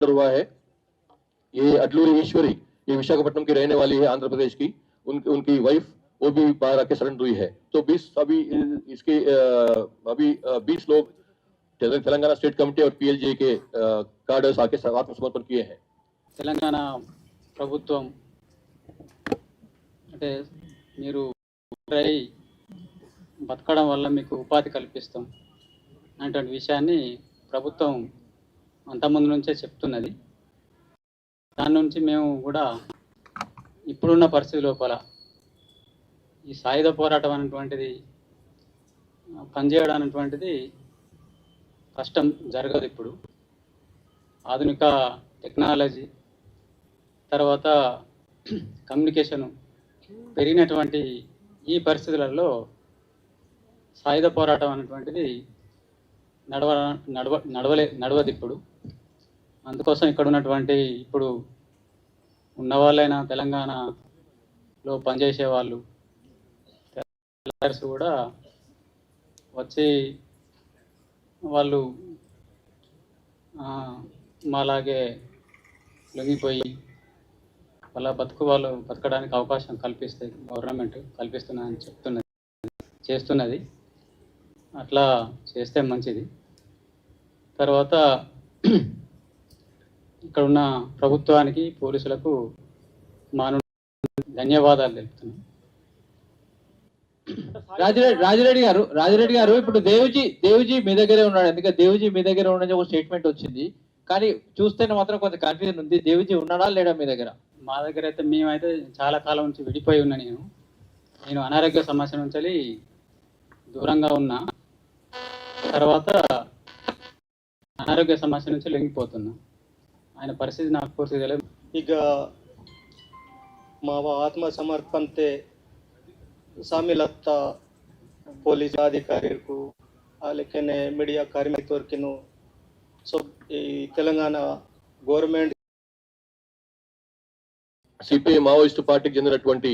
हुआ है। ये अडलूरी ईश्वरी, ये विशाखापट्टनम की रहने वाली है, आंध्र प्रदेश की। उनकी वाइफ वो भी बाहर आके सरेंडर हुई है। तो 20 अभी इसके अभी 20 लोग तेलंगाना स्टेट कमेटी और पीएलजे के कार्डर्स आके आत्मसमर्पण किए हैं। తెలంగాణ ప్రభుత్వం అంటే మీరు బతకడం వల్ల మీకు ఉపాధి కల్పిస్తాం అనేటువంటి విషయాన్ని ప్రభుత్వం అంతకుముందు నుంచే చెప్తున్నది. దాని నుంచి మేము కూడా ఇప్పుడున్న పరిస్థితి లోపల ఈ సాయుధ పోరాటం అనేటువంటిది పనిచేయడం అనేటువంటిది కష్టం, జరగదు. ఇప్పుడు ఆధునిక టెక్నాలజీ తర్వాత కమ్యూనికేషను పెరిగినటువంటి ఈ పరిస్థితులలో సాయుధ పోరాటం అనేటువంటిది నడవదు ఇప్పుడు. అందుకోసం ఇక్కడ ఉన్నటువంటి ఇప్పుడు ఉన్న వాళ్ళైనా తెలంగాణలో పనిచేసే వాళ్ళు కూడా వచ్చి వాళ్ళు మాలాగే లొంగిపోయి వాళ్ళ వాళ్ళు బతకడానికి అవకాశం కల్పిస్తే గవర్నమెంట్ కల్పిస్తున్నదని చేస్తున్నది. అట్లా చేస్తే మంచిది. తర్వాత ఇక్కడ ఉన్న ప్రభుత్వానికి, పోలీసులకు ధన్యవాదాలు తెలుపుతున్నాం. రాజిరెడ్డి గారు ఇప్పుడు దేవుజీ మీ దగ్గరే ఉన్నాడు. ఎందుకంటే దేవుజీ మీ దగ్గర ఉండని ఒక స్టేట్మెంట్ వచ్చింది, కానీ చూస్తేనే మాత్రం కొంత కన్ఫ్యూజన్ ఉంది. దేవుజీ ఉన్నాడా లేడా మీ దగ్గర? మా దగ్గర అయితే మేమైతే చాలా కాలం నుంచి విడిపోయి ఉన్నా. నేను అనారోగ్య సమస్య నుంచి దూరంగా ఉన్నా. తర్వాత అనారోగ్య సమస్య నుంచి లొంగిపోతున్నా. ఆయన పరిస్థితి నాకు పూర్తిగా తెలియదు. ಈಗ ಮಾವ ಆತ್ಮ ಸಮರ್ಪಣತೆ ಶಾಮಿಲತ್ತ ಪೊಲೀಸ್ ಅಧಿಕಾರಿಗೂ అలాగే మీడియా కార్మికులకు సో ఈ తెలంగాణ గవర్నమెంట్ సిపిఐ మావోయిస్టు పార్టీకి చెందినటువంటి